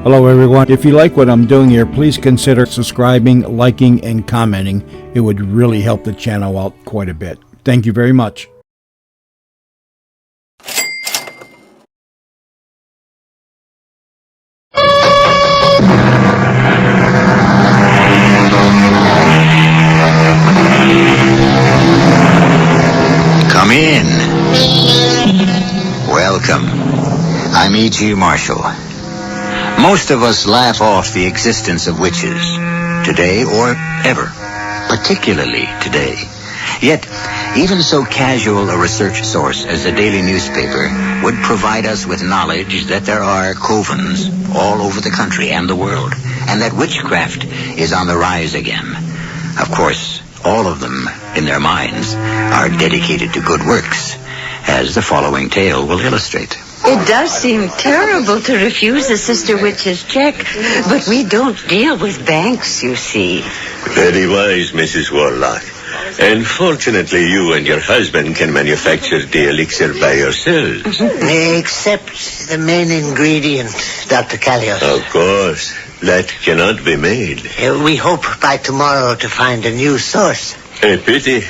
Hello everyone. If you like what I'm doing here, please consider subscribing, liking, and commenting. It would really help the channel out quite a bit. Thank you very much. Come in. Welcome. I'm E.G. Marshall. Most of us laugh off the existence of witches, today or ever, particularly today. Yet, even so casual a research source as a daily newspaper would provide us with knowledge that there are covens all over the country and the world, and that witchcraft is on the rise again. Of course, all of them, in their minds, are dedicated to good works, as the following tale will illustrate. It does seem terrible to refuse a sister witch's check, but we don't deal with banks, you see. Very wise, Mrs. Warlock. And fortunately, you and your husband can manufacture the elixir by yourselves. Except the main ingredient, Dr. Callios. Of course. That cannot be made. We hope by tomorrow to find a new source. A pity.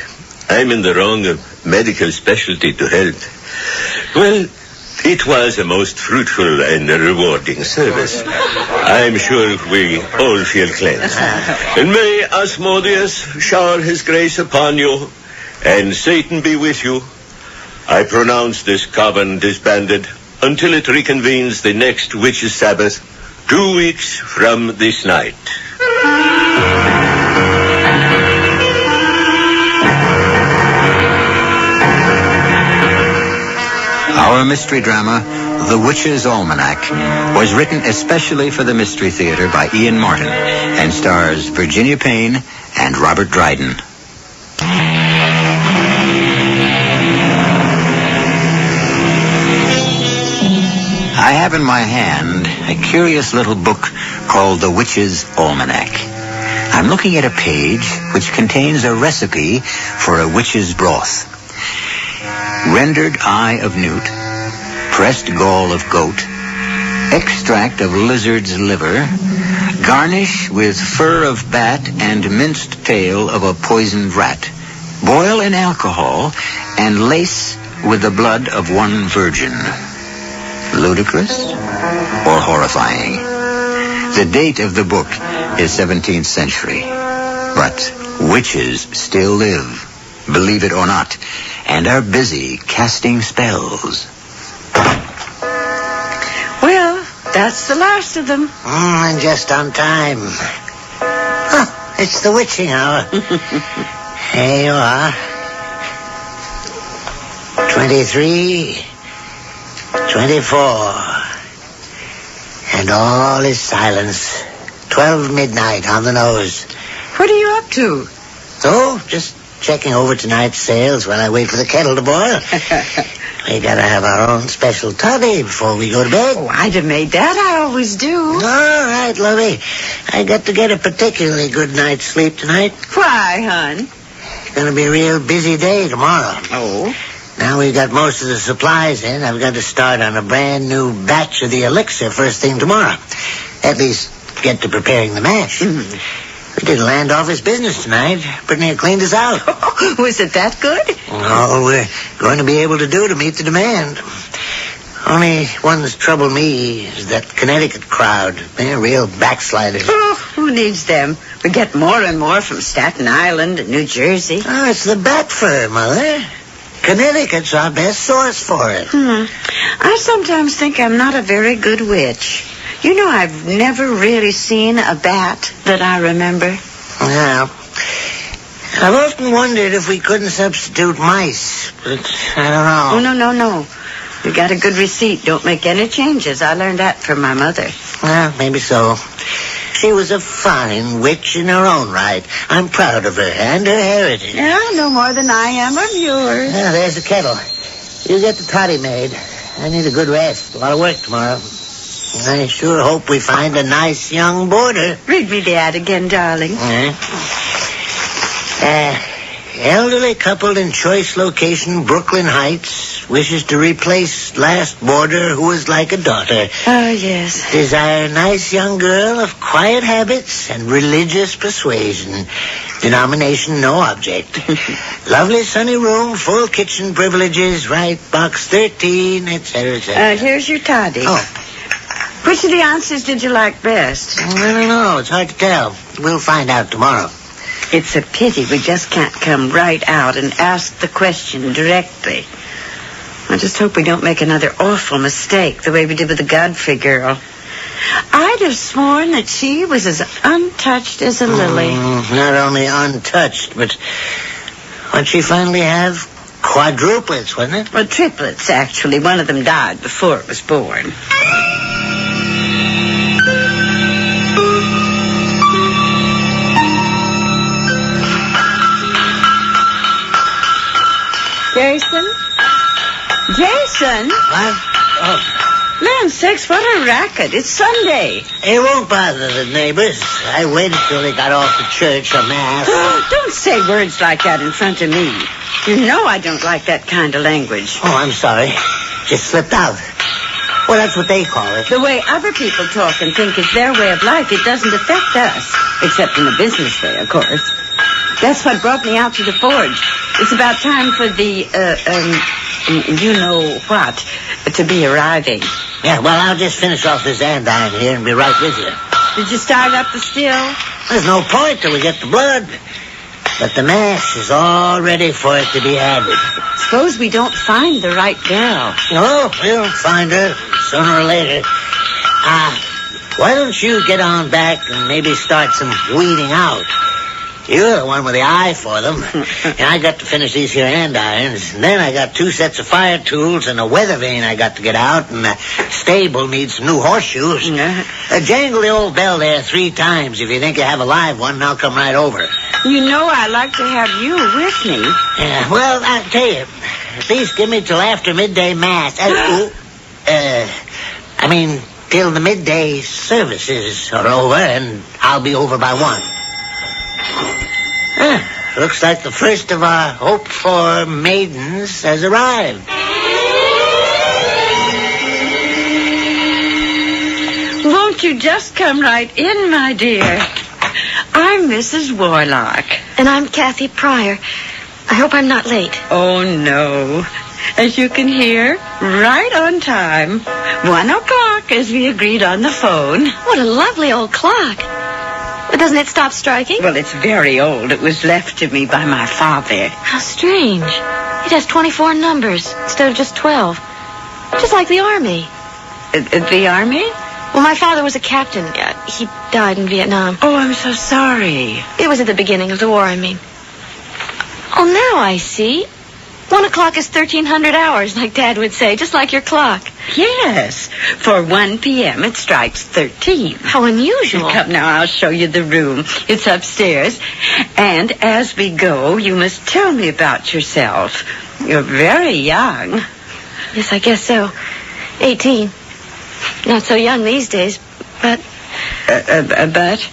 I'm in the wrong medical specialty to help. Well, it was a most fruitful and rewarding service. I'm sure we all feel cleansed. And may Asmodeus shower his grace upon you, and Satan be with you. I pronounce this coven disbanded until it reconvenes the next Witches' Sabbath, 2 weeks from this night. Our mystery drama, The Witch's Almanac, was written especially for the Mystery Theater by Ian Martin and stars Virginia Payne and Robert Dryden. I have in my hand a curious little book called The Witch's Almanac. I'm looking at a page which contains a recipe for a witch's broth. Rendered eye of newt, pressed gall of goat, extract of lizard's liver, garnish with fur of bat and minced tail of a poisoned rat. Boil in alcohol and lace with the blood of one virgin. Ludicrous or horrifying? The date of the book is 17th century. But witches still live, believe it or not, and are busy casting spells. Well, that's the last of them. And just on time. Oh, it's the witching hour. Here you are. 23, 24. And all is silence. 12 midnight on the nose. What are you up to? Oh, just checking over tonight's sales while I wait for the kettle to boil. We gotta have our own special toddy before we go to bed. Oh, I'd have made that. I always do. All right, lovey. I got to get a particularly good night's sleep tonight. Why, hon? It's gonna be a real busy day tomorrow. Oh? Now we've got most of the supplies in. I've got to start on a brand new batch of the elixir first thing tomorrow. At least get to preparing the mash. Mm-hmm. We did a land office business tonight. Pretty near cleaned us out. Was it that good? All we're going to be able to do to meet the demand. Only one's trouble me is that Connecticut crowd. They're real backsliders. Oh, who needs them? We get more and more from Staten Island and New Jersey. Oh, it's the bat fur, Mother. Connecticut's our best source for it. I sometimes think I'm not a very good witch. You know, I've never really seen a bat that I remember. Well, I've often wondered if we couldn't substitute mice, but I don't know. Oh, no. You got a good receipt. Don't make any changes. I learned that from my mother. Well, maybe so. She was a fine witch in her own right. I'm proud of her and her heritage. Yeah, no more than I am of yours. Well, there's the kettle. You get the toddy made. I need a good rest. A lot of work tomorrow. I sure hope we find a nice young boarder. Read me the ad again, darling. elderly couple in choice location, Brooklyn Heights, wishes to replace last boarder who was like a daughter. Oh, yes. Desire nice young girl of quiet habits and religious persuasion. Denomination no object. Lovely sunny room, full kitchen privileges, right, box 13, etc., etc. Here's your toddy. Oh. Which of the answers did you like best? I don't know. It's hard to tell. We'll find out tomorrow. It's a pity we just can't come right out and ask the question directly. I just hope we don't make another awful mistake the way we did with the Godfrey girl. I'd have sworn that she was as untouched as a lily. Not only untouched, but what'd she finally have? Quadruplets, wasn't it? Well, triplets, actually. One of them died before it was born. Jason? Jason? What? Oh. Land sakes, what a racket. It's Sunday. It won't bother the neighbors. I waited till they got off to church or mass. Oh, don't say words like that in front of me. You know I don't like that kind of language. Oh, I'm sorry. Just slipped out. Well, that's what they call it. The way other people talk and think is their way of life, it doesn't affect us. Except in the business way, of course. That's what brought me out to the forge. It's about time for the, you know what, to be arriving. Yeah, well, I'll just finish off this andiron here and be right with you. Did you start up the still? There's no point till we get the blood. But the mass is all ready for it to be added. Suppose we don't find the right girl. Oh, we'll find her sooner or later. Why don't you get on back and maybe start some weeding out? You're the one with the eye for them. And I got to finish these here andirons. And then I got 2 sets of fire tools and a weather vane I got to get out. And the stable needs some new horseshoes. Jangle the old bell there 3 times. If you think you have a live one, and I'll come right over. You know I like to have you with me. Yeah, well, I'll tell you. At least give me till after midday mass. Till the midday services are over, and I'll be over by 1. Looks like the first of our hoped-for maidens has arrived. Won't you just come right in, my dear? I'm Mrs. Warlock. And I'm Kathy Pryor. I hope I'm not late. Oh, no. As you can hear, right on time. 1 o'clock, as we agreed on the phone. What a lovely old clock. But doesn't it stop striking? Well, it's very old. It was left to me by my father. How strange. It has 24 numbers instead of just 12. Just like the Army. The Army? Well, my father was a captain. He died in Vietnam. Oh, I'm so sorry. It was at the beginning of the war, I mean. Oh, now I see. 1 o'clock is 1,300 hours, like Dad would say, just like your clock. Yes. For 1 p.m. it strikes 13. How unusual. Come now, I'll show you the room. It's upstairs. And as we go, you must tell me about yourself. You're very young. Yes, I guess so. 18. Not so young these days, but... But?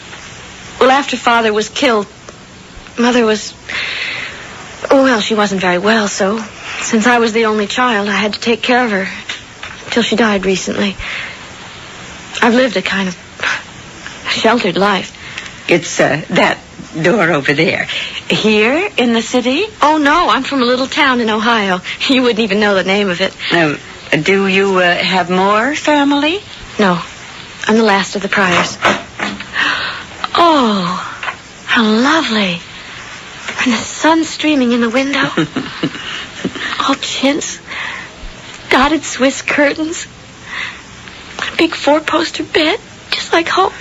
Well, after Father was killed, Mother was... Well, she wasn't very well, so since I was the only child, I had to take care of her until she died recently. I've lived a kind of sheltered life. It's that door over there. Here in the city? Oh, no, I'm from a little town in Ohio. You wouldn't even know the name of it. Do you have more family? No, I'm the last of the Pryors. Oh, how lovely. And the sun streaming in the window. All chintz. Dotted Swiss curtains. A big 4-poster bed, just like home.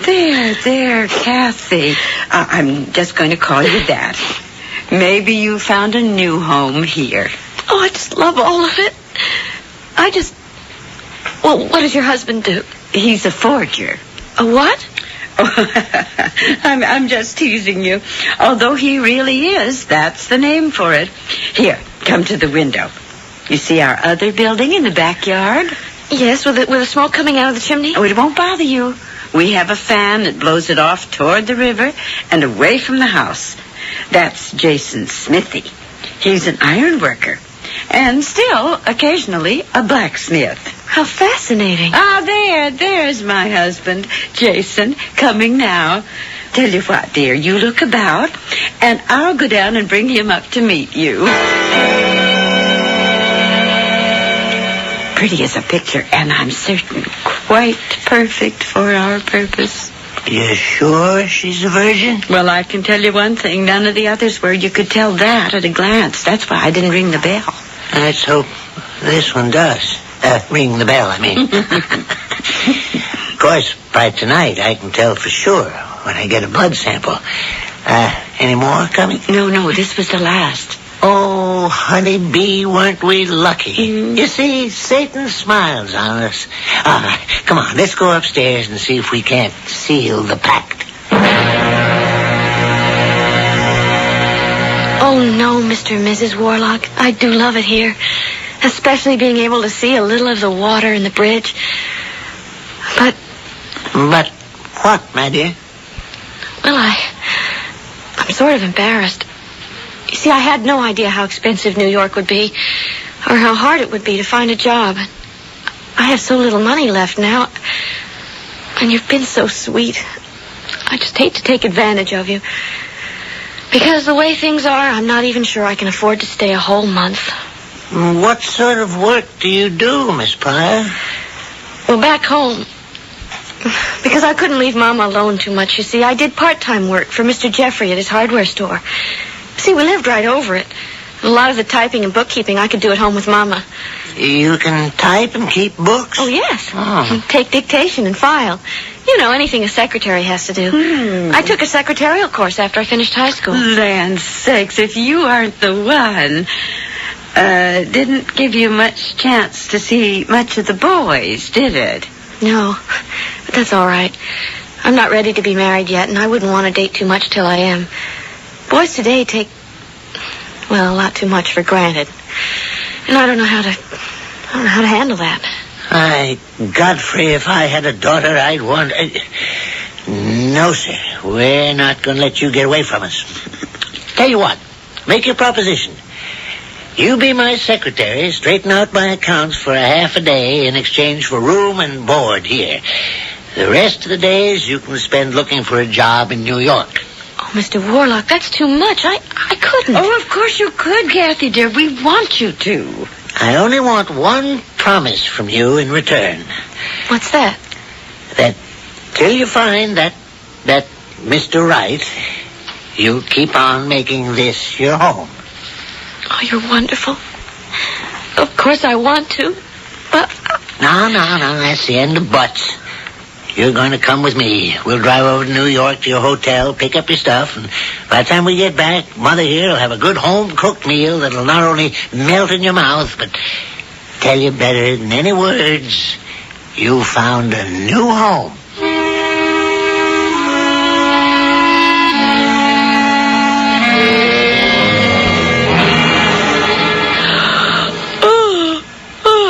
There, Kathy. I'm just going to call you that. Maybe you found a new home here. Oh, I just love all of it. Well, what does your husband do? He's a forger. A what? I'm just teasing you. Although he really is, that's the name for it. Here, come to the window. You see our other building in the backyard? Yes, with the smoke coming out of the chimney? Oh, it won't bother you. We have a fan that blows it off toward the river and away from the house. That's Jason Smithy. He's an iron worker. And still, occasionally, a blacksmith. How fascinating. There's my husband, Jason, coming now. Tell you what, dear, you look about, and I'll go down and bring him up to meet you. Pretty as a picture, and I'm certain quite perfect for our purpose. You sure she's a virgin? Well, I can tell you one thing. None of the others were. You could tell that at a glance. That's why I didn't ring the bell. Let's hope this one does. Ring the bell, I mean. Of course, by tonight, I can tell for sure when I get a blood sample. Any more coming? No, this was the last. Oh, honeybee, weren't we lucky? You see, Satan smiles on us. Come on, let's go upstairs and see if we can't seal the pact. Oh, no, Mr. and Mrs. Warlock. I do love it here. Especially being able to see a little of the water and the bridge. But what, my dear? Well, I'm sort of embarrassed. You see, I had no idea how expensive New York would be, or how hard it would be to find a job. I have so little money left now, and you've been so sweet. I just hate to take advantage of you. Because the way things are, I'm not even sure I can afford to stay a whole month. What sort of work do you do, Miss Pryor? Well, back home, because I couldn't leave Mama alone too much, you see, I did part-time work for Mr. Jeffrey at his hardware store. See, we lived right over it. A lot of the typing and bookkeeping I could do at home with Mama. You can type and keep books? Oh, yes. Oh. Take dictation and file. You know, anything a secretary has to do. I took a secretarial course after I finished high school. Land sakes, if you aren't the one. Didn't give you much chance to see much of the boys, did it? No, but that's all right. I'm not ready to be married yet, and I wouldn't want to date too much till I am. Boys today take, well, a lot too much for granted. And I don't know how to handle that. Godfrey, if I had a daughter, I'd want... No, sir. We're not going to let you get away from us. Tell you what. Make your proposition. You be my secretary, straighten out my accounts for a half a day in exchange for room and board here. The rest of the days you can spend looking for a job in New York. Oh, Mr. Warlock, that's too much. I couldn't. Oh, of course you could, Kathy, dear. We want you to. I only want one promise from you in return. What's that? That till you find that Mr. Right, you'll keep on making this your home. Oh, you're wonderful. Of course I want to, but... No, that's the end of buts. You're going to come with me. We'll drive over to New York to your hotel, pick up your stuff, and by the time we get back, Mother here will have a good home-cooked meal that'll not only melt in your mouth, but tell you better than any words, you found a new home.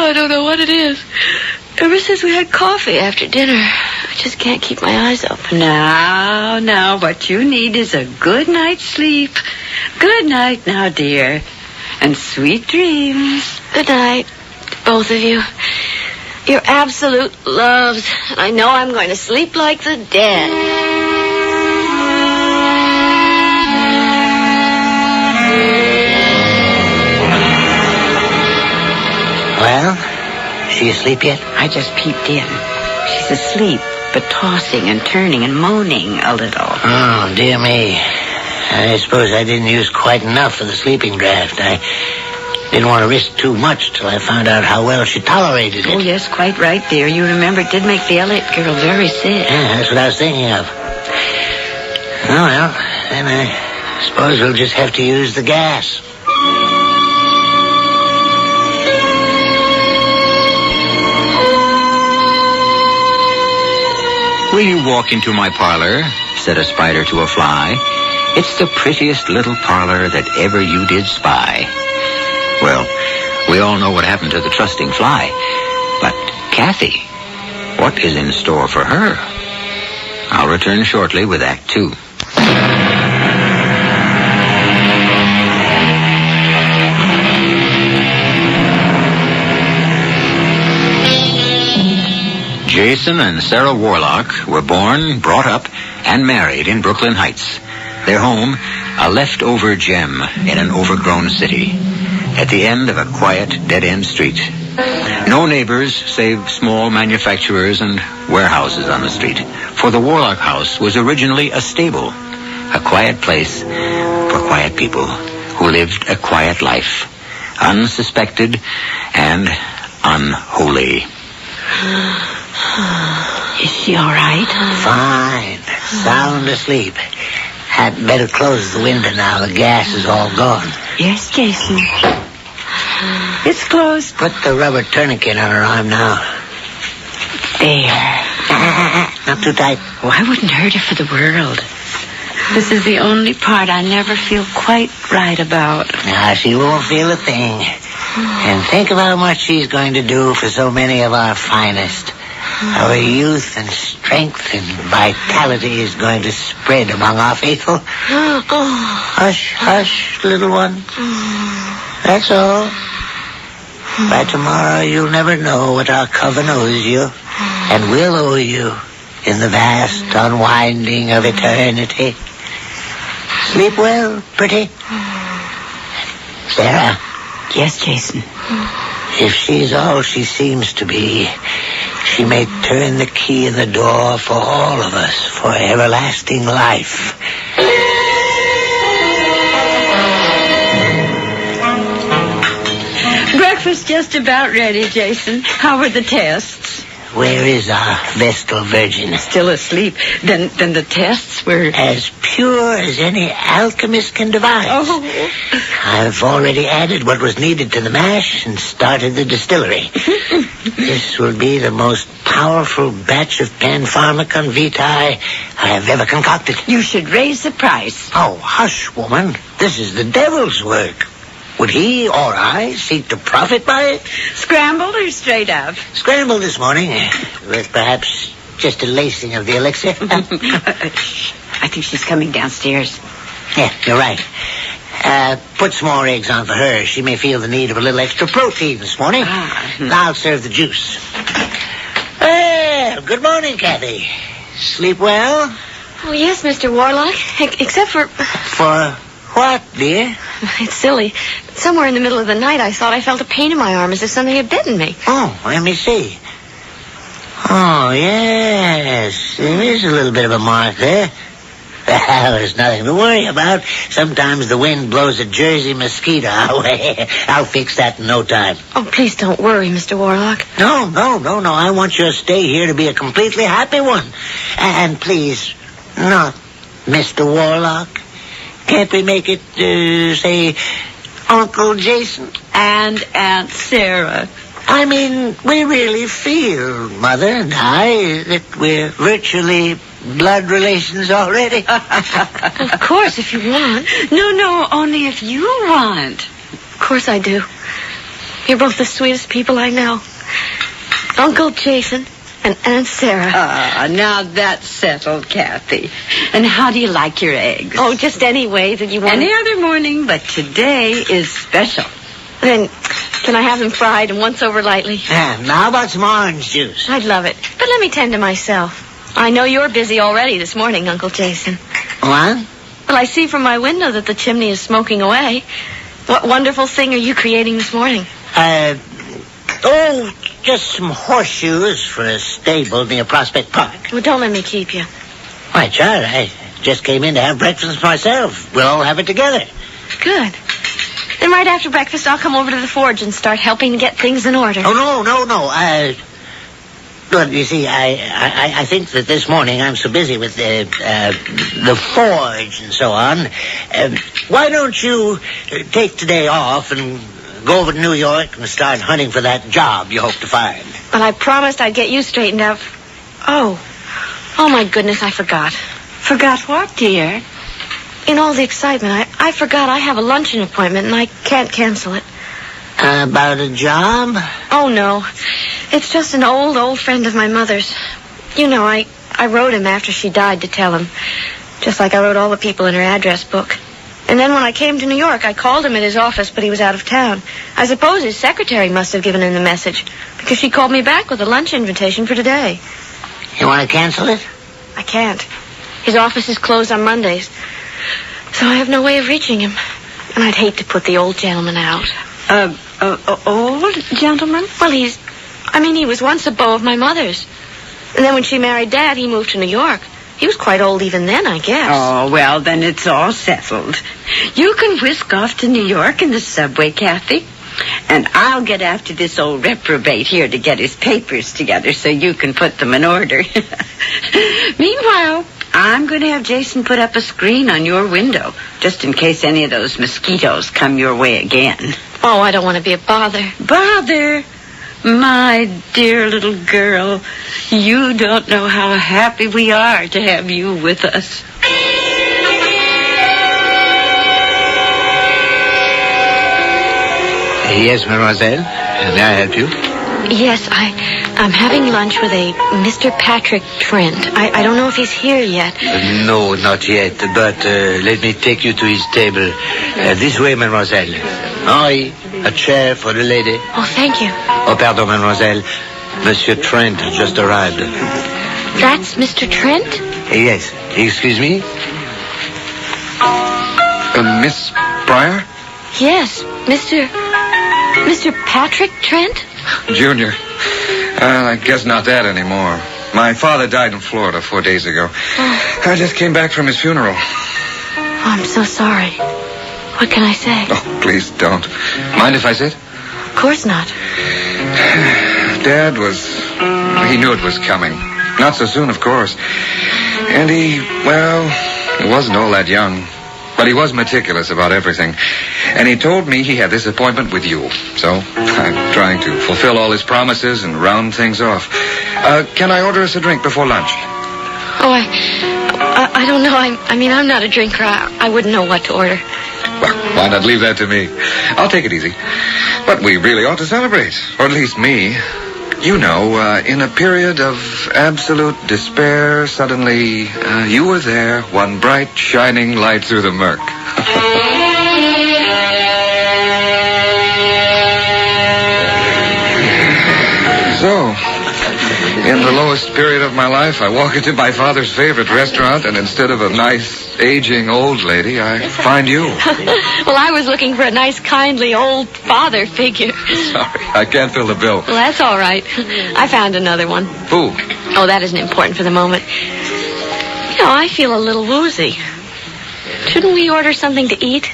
I don't know what it is. Ever since we had coffee after dinner, I just can't keep my eyes open. Now, what you need is a good night's sleep. Good night now, dear. And sweet dreams. Good night, both of you. You're absolute loves. And I know I'm going to sleep like the dead. Well, she asleep yet? I just peeped in. She's asleep, but tossing and turning and moaning a little. Oh, dear me. I suppose I didn't use quite enough for the sleeping draft. I didn't want to risk too much till I found out how well she tolerated it. Oh, yes, quite right, dear. You remember it did make the Elliott girl very sick. Yeah, that's what I was thinking of. Oh, well, then I suppose we'll just have to use the gas. "Will you walk into my parlor?" said a spider to a fly. "It's the prettiest little parlor that ever you did spy." Well, we all know what happened to the trusting fly. But Kathy, what is in store for her? I'll return shortly with Act 2. Jason and Sarah Warlock were born, brought up, and married in Brooklyn Heights. Their home, a leftover gem in an overgrown city, at the end of a quiet, dead-end street. No neighbors save small manufacturers and warehouses on the street, for the Warlock house was originally a stable, a quiet place for quiet people who lived a quiet life, unsuspected and unholy. Is she all right? Fine. Sound asleep. Had better close the window now. The gas is all gone. Yes, Jason. It's closed. Put the rubber tourniquet on her arm now. There. Not too tight. Oh, I wouldn't hurt her for the world. This is the only part I never feel quite right about. Now, she won't feel a thing. And think of how much she's going to do for so many of our finest. Our youth and strength and vitality is going to spread among our faithful. Hush, hush, little one. That's all. By tomorrow, you'll never know what our coven owes you, and will owe you in the vast unwinding of eternity. Sleep well, pretty. Sarah. Yes, Jason. If she's all she seems to be, she may turn the key in the door for all of us for everlasting life. Breakfast just about ready, Jason. How were the tests? Where is our Vestal Virgin? Still asleep. Then the tests were... As pure as any alchemist can devise. Oh. I've already added what was needed to the mash and started the distillery. This will be the most powerful batch of Panpharmacon Vitae I have ever concocted. You should raise the price. Oh, hush, woman. This is the devil's work. Would he or I seek to profit by it? Scrambled or straight up? Scrambled this morning, with perhaps just a lacing of the elixir. I think she's coming downstairs. Yeah, you're right. Put some more eggs on for her. She may feel the need of a little extra protein this morning. I'll serve the juice. Well, good morning, Kathy. Sleep well? Oh, yes, Mr. Warlock. Except for... For what, dear? It's silly. Somewhere in the middle of the night, I thought I felt a pain in my arm as if something had bitten me. Oh, let me see. Oh, yes. There is a little bit of a mark there. Well, there's nothing to worry about. Sometimes the wind blows a Jersey mosquito our way. I'll fix that in no time. Oh, please don't worry, Mr. Warlock. No. I want your stay here to be a completely happy one. And please, not Mr. Warlock. Can't we make it, say, Uncle Jason? And Aunt Sarah. I mean, we really feel, Mother and I, that we're virtually blood relations already. Of course, if you want. No, only if you want. Of course I do. You're both the sweetest people I know. Uncle Jason and Aunt Sarah. Now that's settled, Kathy. And how do you like your eggs? Oh, just any way that you want. Any other morning, but today is special. Then, can I have them fried and once over lightly? Now, how about some orange juice? I'd love it. But let me tend to myself. I know you're busy already this morning, Uncle Jason. What? Well, I see from my window that the chimney is smoking away. What wonderful thing are you creating this morning? Just some horseshoes for a stable near Prospect Park. Well, don't let me keep you. Why, child, I just came in to have breakfast myself. We'll all have it together. Good. Then right after breakfast, I'll come over to the forge and start helping to get things in order. Oh, no. Well, you see, I think that this morning I'm so busy with the forge and so on. Why don't you take today off and go over to New York and start hunting for that job you hope to find? Well, I promised I'd get you straightened up. Oh, my goodness, I forgot. Forgot what, dear? In all the excitement, I forgot I have a luncheon appointment and I can't cancel it. About a job? Oh, no. It's just an old friend of my mother's. You know, I wrote him after she died to tell him. Just like I wrote all the people in her address book. And then when I came to New York, I called him at his office, but he was out of town. I suppose his secretary must have given him the message, because she called me back with a lunch invitation for today. You want to cancel it? I can't. His office is closed on Mondays, so I have no way of reaching him. And I'd hate to put the old gentleman out. Old gentleman? Well, he was once a beau of my mother's. And then when she married Dad, he moved to New York. He was quite old even then, I guess. Oh, well, then it's all settled. You can whisk off to New York in the subway, Kathy. And I'll get after this old reprobate here to get his papers together so you can put them in order. Meanwhile, I'm going to have Jason put up a screen on your window, just in case any of those mosquitoes come your way again. Oh, I don't want to be a bother. Bother? My dear little girl, you don't know how happy we are to have you with us. Yes, mademoiselle. May I help you? Yes, I'm having lunch with a Mr. Patrick Trent. I don't know if he's here yet. No, not yet, but let me take you to his table. This way, mademoiselle. Henri, a chair for the lady. Oh, thank you. Oh, pardon, mademoiselle. Monsieur Trent has just arrived. That's Mr. Trent? Yes, excuse me? Miss Pryor? Yes, Mr. Patrick Trent? Junior. I guess not that anymore. My father died in Florida 4 days ago. Oh. I just came back from his funeral. Oh, I'm so sorry. What can I say? Oh, please don't. Mind if I sit? Of course not. Dad he knew it was coming. Not so soon, of course. And he wasn't all that young. But he was meticulous about everything. And he told me he had this appointment with you. So I'm trying to fulfill all his promises and round things off. Can I order us a drink before lunch? Oh, I don't know. I'm not a drinker. I wouldn't know what to order. Well, why not leave that to me? I'll take it easy. But we really ought to celebrate. Or at least me. You know, in a period of absolute despair, suddenly you were there, one bright, shining light through the murk. So, in the lowest period of my life, I walk into my father's favorite restaurant, and instead of a nice, aging old lady, I find you. Well, I was looking for a nice, kindly, old father figure. Sorry, I can't fill the bill. Well, that's all right. I found another one. Who? Oh, that isn't important for the moment. You know, I feel a little woozy. Shouldn't we order something to eat?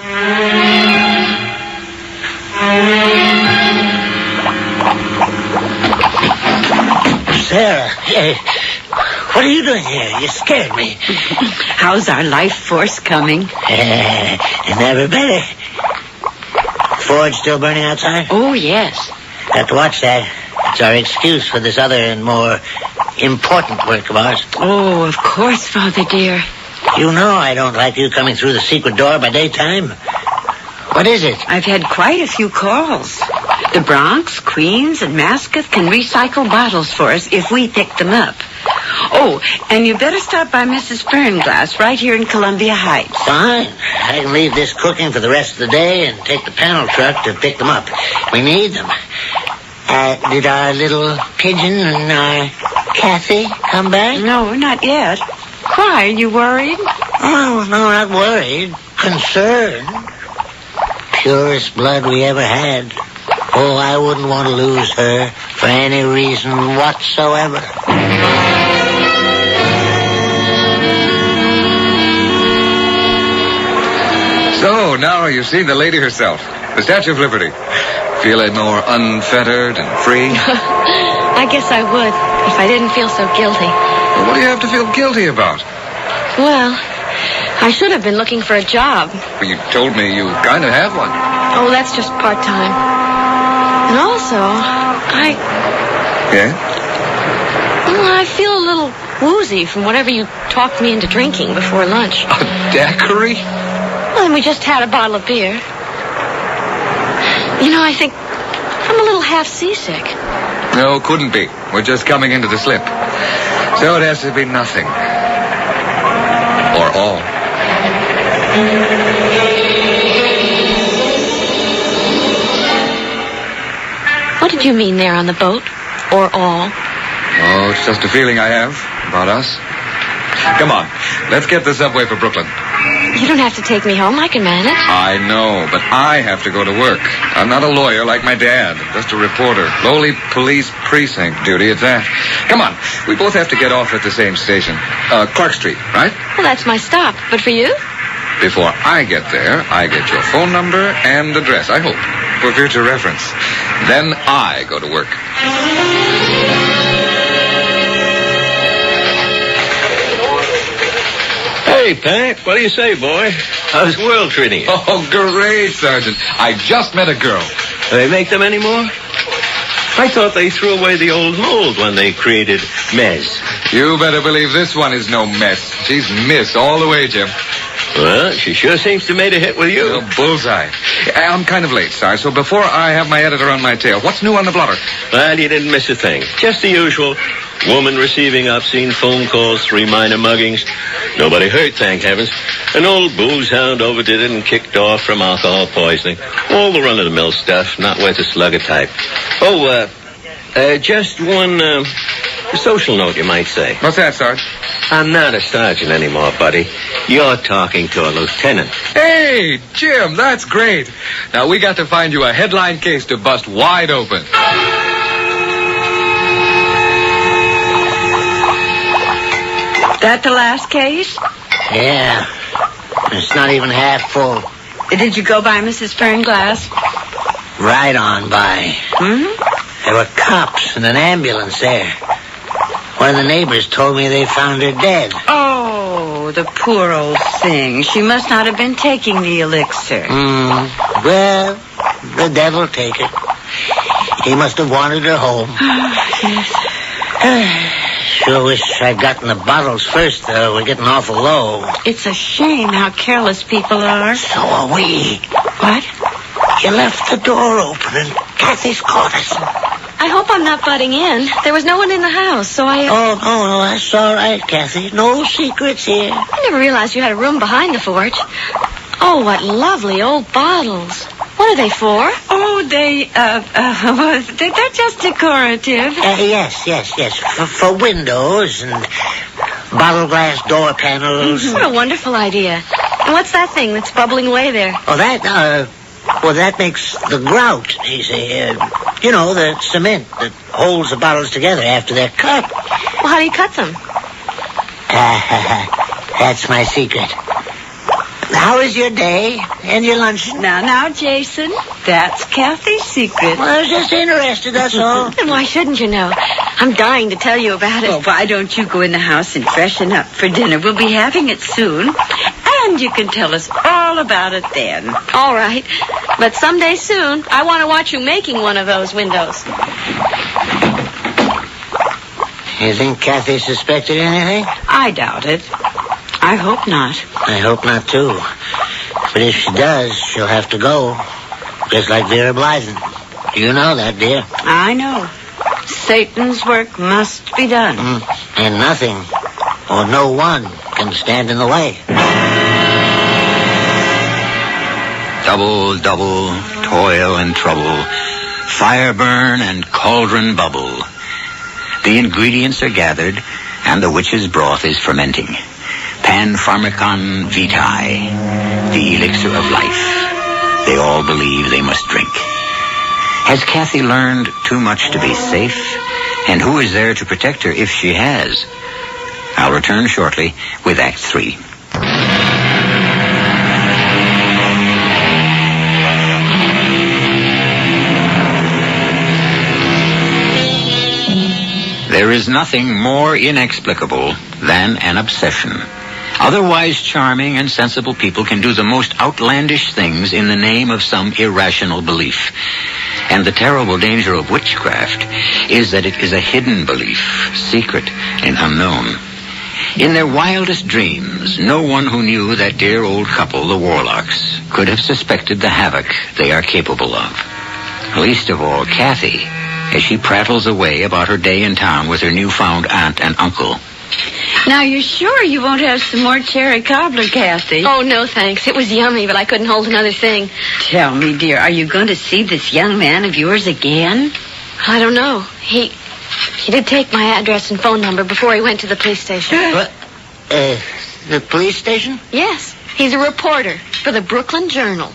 Sarah, what are you doing here? You scared me. How's our life force coming? Never better. Forge still burning outside? Oh, yes. Have to watch that. It's our excuse for this other and more important work of ours. Oh, of course, Father dear. You know I don't like you coming through the secret door by daytime. What is it? I've had quite a few calls. The Bronx, Queens, and Mascot can recycle bottles for us if we pick them up. Oh, and you better stop by Mrs. Fernglass right here in Columbia Heights. Fine. I can leave this cooking for the rest of the day and take the panel truck to pick them up. We need them. Did our little pigeon and our Kathy come back? No, not yet. Why, are you worried? Oh, no, not worried. Concerned. Purest blood we ever had. Oh, I wouldn't want to lose her for any reason whatsoever. So, now you've seen the lady herself, the Statue of Liberty. Feeling more unfettered and free? I guess I would, if I didn't feel so guilty. Well, what do you have to feel guilty about? Well, I should have been looking for a job. Well, you told me you kind of have one. Oh, that's just part-time. And also, Yeah? Well, I feel a little woozy from whatever you talked me into drinking before lunch. A daiquiri? Well, and we just had a bottle of beer. You know, I think I'm a little half seasick. No, couldn't be. We're just coming into the slip. So it has to be nothing. Or all. did you mean there on the boat? Or all? Oh, it's just a feeling I have about us. Come on, let's get the subway for Brooklyn. You don't have to take me home. I can manage. I know, but I have to go to work. I'm not a lawyer like my dad, just a reporter. Lowly police precinct duty at that. Come on, we both have to get off at the same station. Clark Street, right? Well, that's my stop. But for you? Before I get there, I get your phone number and address, I hope, for future reference. Then I go to work. Hey, Pat, what do you say, boy? How's the world treating you? Oh, great, Sergeant. I just met a girl. Do they make them anymore? I thought they threw away the old mold when they created Mez. You better believe this one is no mess. She's Miss all the way, Jim. Well, she sure seems to have made a hit with you. Oh, bullseye. I'm kind of late, Sarge, so before I have my editor on my tail, what's new on the blotter? Well, you didn't miss a thing. Just the usual. Woman receiving obscene phone calls, 3 minor muggings. Nobody hurt, thank heavens. An old booze hound overdid it and kicked off from alcohol poisoning. All the run-of-the-mill stuff, not worth a slug of type. Oh, just one, social note, you might say. What's that, Sarge? I'm not a sergeant anymore, buddy. You're talking to a lieutenant. Hey, Jim, that's great. Now, we got to find you a headline case to bust wide open. That the last case? Yeah. It's not even half full. Did you go by Mrs. Fernglass? Right on by. There were cops and an ambulance there. One of the neighbors told me they found her dead. Oh, the poor old thing. She must not have been taking the elixir. Well, the devil take her. He must have wanted her home. Yes. Sure wish I'd gotten the bottles first, though. We're getting awful low. It's a shame how careless people are. So are we. What? You left the door open and Kathy's caught us. I hope I'm not butting in. There was no one in the house, so I... Oh, no, that's all right, Kathy. No secrets here. I never realized you had a room behind the forge. Oh, what lovely old bottles. What are they for? Oh, they're just decorative. Yes. For windows and bottle glass door panels. What a wonderful idea. And what's that thing that's bubbling away there? Oh, that makes the grout, you see. You know, the cement that holds the bottles together after they're cut. Well, how do you cut them? That's my secret. How is your day and your luncheon? Now, Jason, that's Kathy's secret. Well, I was just interested, that's all. Then why shouldn't you know? I'm dying to tell you about it. Well, why don't you go in the house and freshen up for dinner? We'll be having it soon. And you can tell us all about it then. All right. But someday soon, I want to watch you making one of those windows. You think Kathy suspected anything? I doubt it. I hope not. I hope not, too. But if she does, she'll have to go. Just like Vera Blythen. You know that, dear. I know. Satan's work must be done. And nothing, or no one, can stand in the way. Double, toil and trouble, fire burn and cauldron bubble. The ingredients are gathered, and the witch's broth is fermenting. Panpharmacon vitae, the elixir of life. They all believe they must drink. Has Kathy learned too much to be safe? And who is there to protect her if she has? I'll return shortly with Act 3. There is nothing more inexplicable than an obsession. Otherwise charming and sensible people can do the most outlandish things in the name of some irrational belief. And the terrible danger of witchcraft is that it is a hidden belief, secret and unknown. In their wildest dreams, no one who knew that dear old couple, the Warlocks, could have suspected the havoc they are capable of. Least of all, Kathy, as she prattles away about her day in town with her newfound aunt and uncle. Now, you're sure you won't have some more cherry cobbler, Kathy? Oh, no, thanks. It was yummy, but I couldn't hold another thing. Tell me, dear, are you going to see this young man of yours again? I don't know. He did take my address and phone number before he went to the police station. What? The police station? Yes. He's a reporter for the Brooklyn Journal.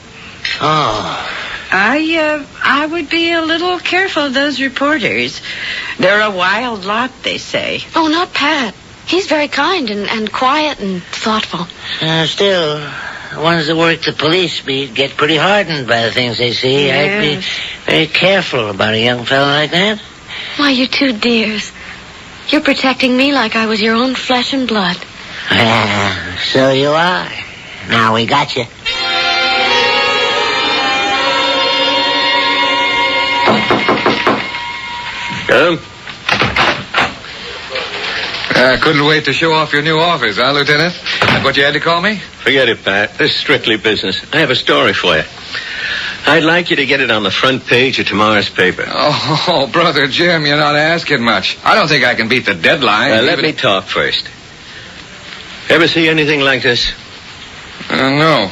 Oh. I would be a little careful of those reporters. They're a wild lot, they say. Oh, not Pat. He's very kind and quiet and thoughtful. Still, the ones that work the police beat get pretty hardened by the things they see. Yes. I'd be very careful about a young fellow like that. Why, you two dears. You're protecting me like I was your own flesh and blood. So you are. Now we got you. Come. Couldn't wait to show off your new office, huh, Lieutenant? That's what you had to call me? Forget it, Pat. This is strictly business. I have a story for you. I'd like you to get it on the front page of tomorrow's paper. Oh, Brother Jim, you're not asking much. I don't think I can beat the deadline. Let me talk first. Ever see anything like this? No.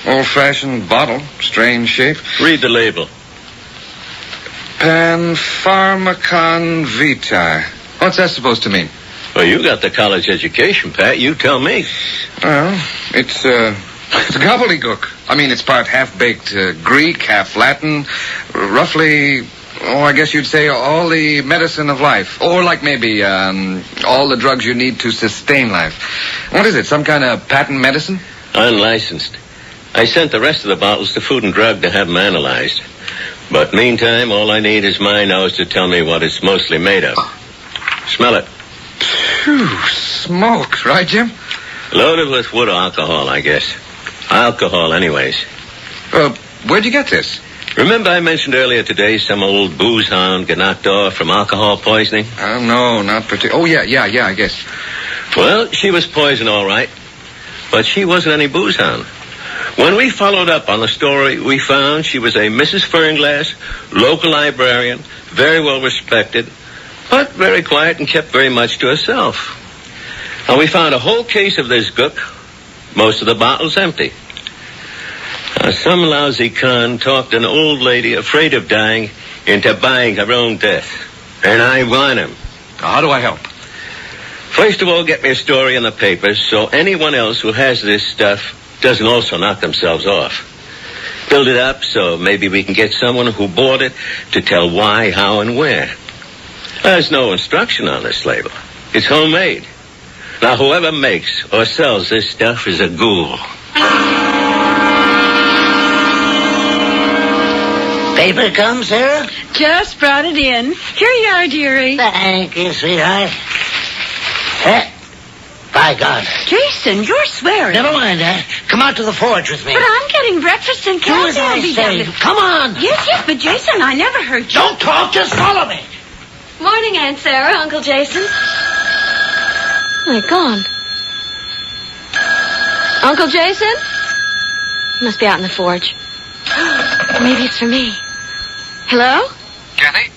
Old-fashioned bottle, strange shape. Read the label. Panpharmacon Vitae. What's that supposed to mean? Well, you got the college education, Pat. You tell me. Well, it's gobbledygook. I mean, it's part half-baked Greek, half Latin. Roughly, I guess you'd say all the medicine of life. Or like maybe all the drugs you need to sustain life. What is it, some kind of patent medicine? Unlicensed. I sent the rest of the bottles to Food and Drug to have them analyzed. But meantime, all I need is my nose to tell me what it's mostly made of. Smell it. Phew, smoke, right, Jim? Loaded with wood alcohol, I guess. Alcohol, anyways. Where'd you get this? Remember I mentioned earlier today some old booze hound got knocked off from alcohol poisoning? No, not particularly. Oh, yeah, I guess. Well, she was poisoned, all right. But she wasn't any booze hound. When we followed up on the story, we found she was a Mrs. Fernglass, local librarian, very well respected, but very quiet and kept very much to herself. And we found a whole case of this gook, most of the bottles empty. Some lousy con talked an old lady afraid of dying into buying her own death. And I want him. How do I help? First of all, get me a story in the papers so anyone else who has this stuff doesn't also knock themselves off. Build it up so maybe we can get someone who bought it to tell why, how, and where. There's no instruction on this label. It's homemade. Now, whoever makes or sells this stuff is a ghoul. Paper come, Sarah? Just brought it in. Here you are, dearie. Thank you, sweetheart. By God. Jason, you're swearing. Never mind that. Come out to the forge with me. But I'm getting breakfast and Do as Kathy I will be say. down. Come on. Yes, but Jason, I never heard you. Don't talk, just follow me. Morning, Aunt Sarah, Uncle Jason. They're gone. Uncle Jason? Must be out in the forge. Maybe it's for me. Hello? Kathy?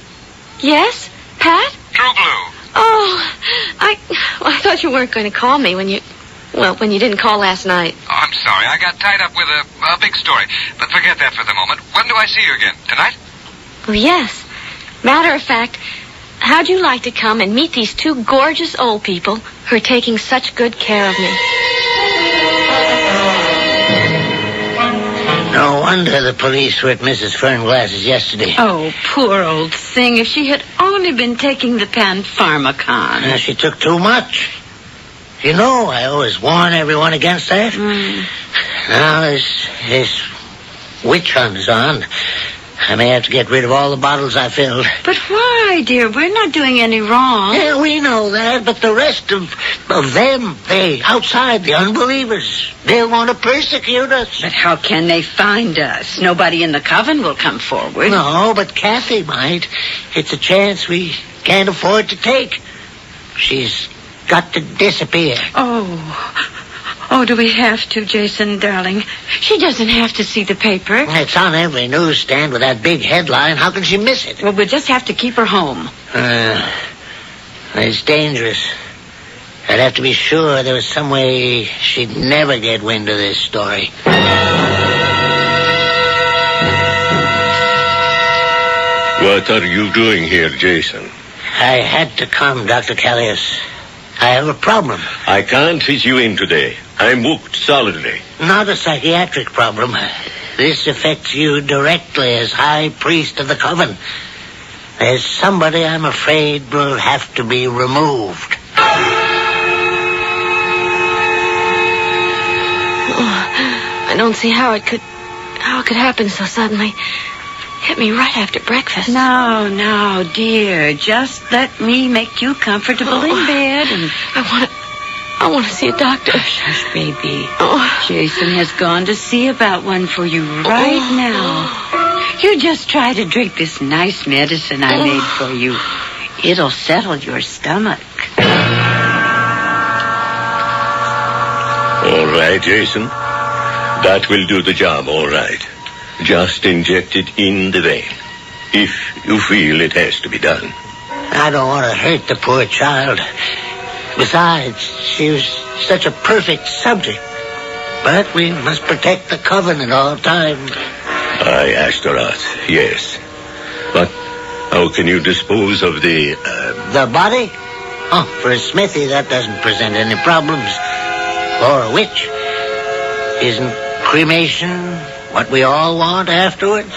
Yes? Pat? True Blue. Oh, I thought you weren't going to call me when you didn't call last night. Oh, I'm sorry. I got tied up with a big story. But forget that for the moment. When do I see you again? Tonight? Oh, yes. Matter of fact, how'd you like to come and meet these two gorgeous old people who are taking such good care of me? No wonder the police were at Mrs. Fernglass's yesterday. Oh, poor old thing. If she had only been taking the Panpharmacon. She took too much. You know, I always warn everyone against that. Now this witch hunt is on. I may have to get rid of all the bottles I filled. But why, dear? We're not doing any wrong. Yeah, we know that, but the rest of them, they outside, the unbelievers, they'll want to persecute us. But how can they find us? Nobody in the coven will come forward. No, but Kathy might. It's a chance we can't afford to take. She's got to disappear. Oh, do we have to, Jason, darling? She doesn't have to see the paper. It's on every newsstand with that big headline. How can she miss it? Well, we'll just have to keep her home. It's dangerous. I'd have to be sure there was some way she'd never get wind of this story. What are you doing here, Jason? I had to come, Dr. Callius. I have a problem. I can't fit you in today. I'm booked solidly. Not a psychiatric problem. This affects you directly as High Priest of the Coven. There's somebody I'm afraid will have to be removed. I don't see how it could happen so suddenly. Hit me right after breakfast. No, dear. Just let me make you comfortable in bed. And I want to see a doctor. Shush, baby. Jason has gone to see about one for you right now. You just try to drink this nice medicine I made for you. It'll settle your stomach. All right, Jason. That will do the job, all right. Just inject it in the vein, if you feel it has to be done. I don't want to hurt the poor child. Besides, she was such a perfect subject. But we must protect the Coven at all times. I asked her out, yes. But how can you dispose of the... The body? Oh, for a smithy, that doesn't present any problems. For a witch. Isn't cremation what we all want afterwards?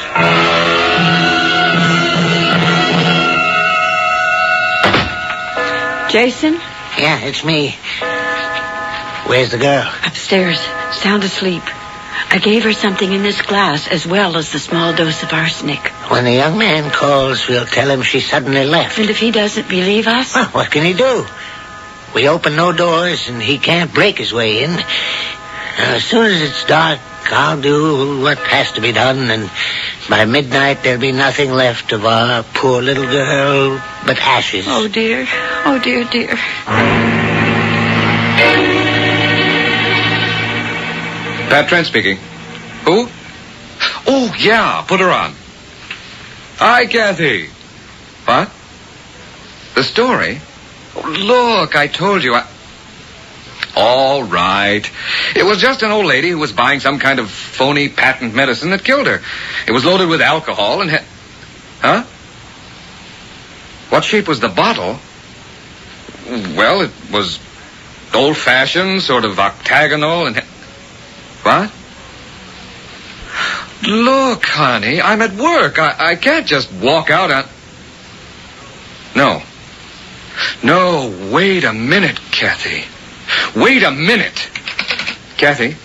Jason? Yeah, it's me. Where's the girl? Upstairs, sound asleep. I gave her something in this glass as well as the small dose of arsenic. When the young man calls, we'll tell him she suddenly left. And if he doesn't believe us? Well, what can he do? We open no doors, and he can't break his way in. As soon as it's dark, I'll do what has to be done, and by midnight there'll be nothing left of our poor little girl but ashes. Oh, dear. Oh, dear, dear. Pat Trent speaking. Who? Oh, yeah, put her on. Hi, Kathy. What? The story? Oh, look, I told you. All right. It was just an old lady who was buying some kind of phony patent medicine that killed her. It was loaded with alcohol and Huh? What shape was the bottle? Well, it was old-fashioned, sort of octagonal and... What? Look, honey, I'm at work. I can't just walk out on... No, wait a minute, Kathy. Wait a minute. Kathy?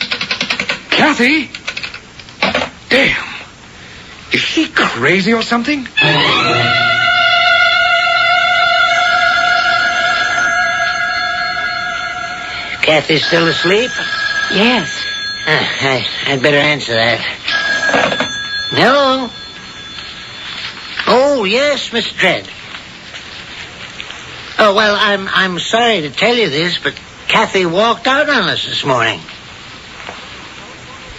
Kathy? Damn. Is she crazy or something? Kathy's still asleep? Yes. I'd better answer that. Hello? Oh, yes, Mr. Trent. Oh, well, I'm sorry to tell you this, but Kathy walked out on us this morning.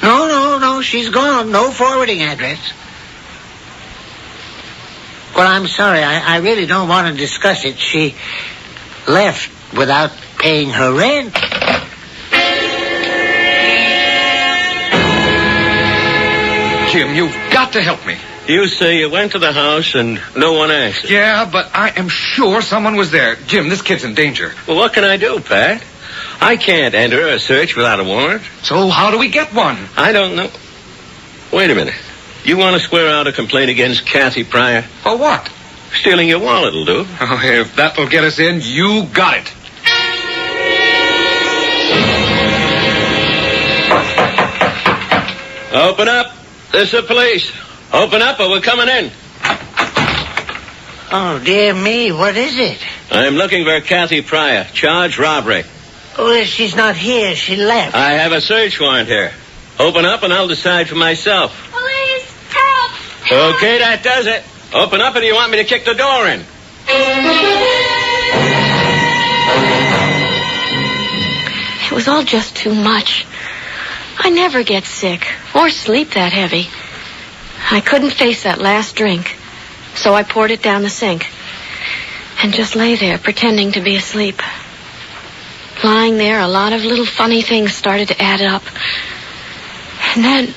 No, she's gone. No forwarding address. Well, I'm sorry. I really don't want to discuss it. She left without paying her rent. Jim, you've got to help me. You say you went to the house and no one answered. Yeah, but I am sure someone was there. Jim, this kid's in danger. Well, what can I do, Pat? I can't enter a search without a warrant. So how do we get one? I don't know. Wait a minute. You want to square out a complaint against Kathy Pryor? For what? Stealing your wallet will do. Oh, if that'll get us in, you got it. Open up. This is the police. Open up or we're coming in. Oh, dear me, what is it? I'm looking for Kathy Pryor, charged robbery. Oh, she's not here. She left. I have a search warrant here. Open up and I'll decide for myself. Police, help! Okay, that does it. Open up or do you want me to kick the door in? It was all just too much. I never get sick or sleep that heavy. I couldn't face that last drink, so I poured it down the sink and just lay there pretending to be asleep. Lying there, a lot of little funny things started to add up. And then,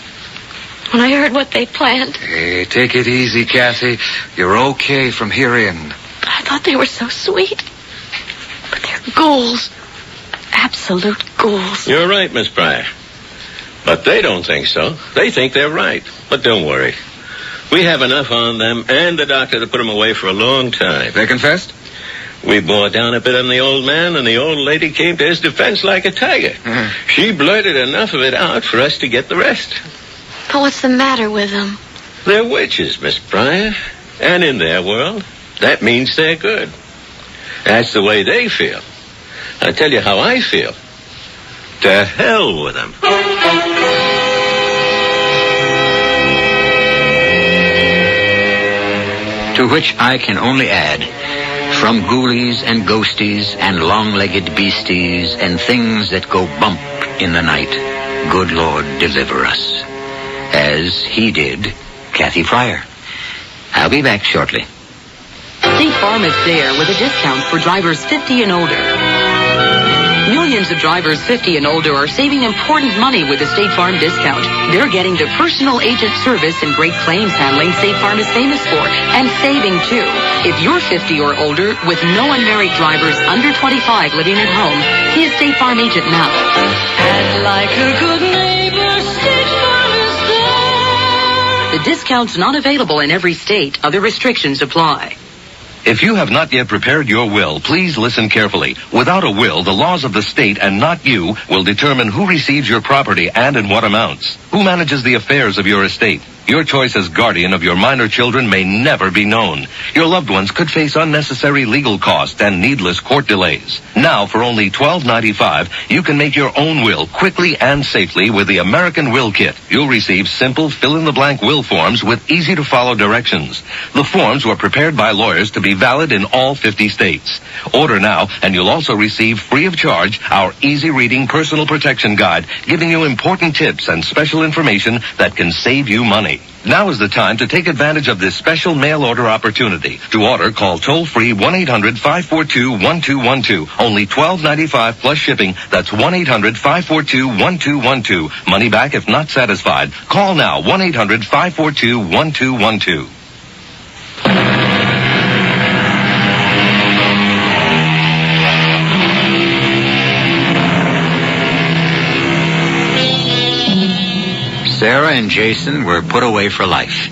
when I heard what they planned. Hey, take it easy, Kathy. You're okay from here in. I thought they were so sweet. But they're ghouls. Absolute ghouls. You're right, Miss Pryor. But they don't think so. They think they're right. But don't worry. We have enough on them and the doctor to put them away for a long time. They confessed? We bore down a bit on the old man, and the old lady came to his defense like a tiger. She blurted enough of it out for us to get the rest. But what's the matter with them? They're witches, Miss Pryor. And in their world, that means they're good. That's the way they feel. I'll tell you how I feel. To hell with them. To which I can only add, from ghoulies and ghosties and long-legged beasties and things that go bump in the night, good Lord deliver us. As he did Kathy Pryor. I'll be back shortly. State Farm is there with a discount for drivers 50 and older. Millions of drivers 50 and older are saving important money with the State Farm discount. They're getting the personal agent service and great claims handling State Farm is famous for, and saving too. If you're 50 or older with no unmarried drivers under 25 living at home, see a State Farm agent now. And like a good neighbor, State Farm is there. The discount's not available in every state. Other restrictions apply. If you have not yet prepared your will, please listen carefully. Without a will, the laws of the state and not you will determine who receives your property and in what amounts. Who manages the affairs of your estate? Your choice as guardian of your minor children may never be known. Your loved ones could face unnecessary legal costs and needless court delays. Now, for only $12.95, you can make your own will quickly and safely with the American Will Kit. You'll receive simple fill-in-the-blank will forms with easy-to-follow directions. The forms were prepared by lawyers to be valid in all 50 states. Order now, and you'll also receive free of charge our easy-reading personal protection guide, giving you important tips and special information that can save you money. Now is the time to take advantage of this special mail order opportunity. To order, call toll-free 1-800-542-1212. Only $12.95 plus shipping. That's 1-800-542-1212. Money back if not satisfied. Call now, 1-800-542-1212. Sarah and Jason were put away for life,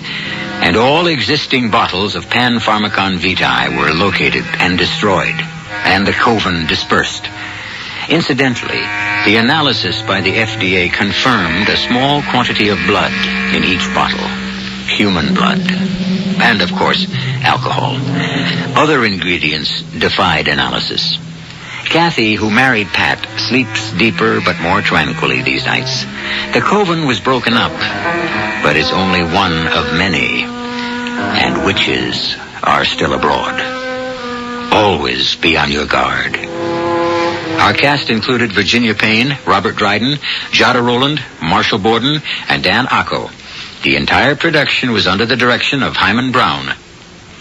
and all existing bottles of Pan-Pharmacon Vitae were located and destroyed, and the coven dispersed. Incidentally, the analysis by the FDA confirmed a small quantity of blood in each bottle. Human blood. And, of course, alcohol. Other ingredients defied analysis. Kathy, who married Pat, sleeps deeper but more tranquilly these nights. The coven was broken up, but it's only one of many, and witches are still abroad. Always be on your guard. Our cast included Virginia Payne, Robert Dryden, Jada Rowland, Marshall Borden, and Dan Acco. The entire production was under the direction of Hyman Brown.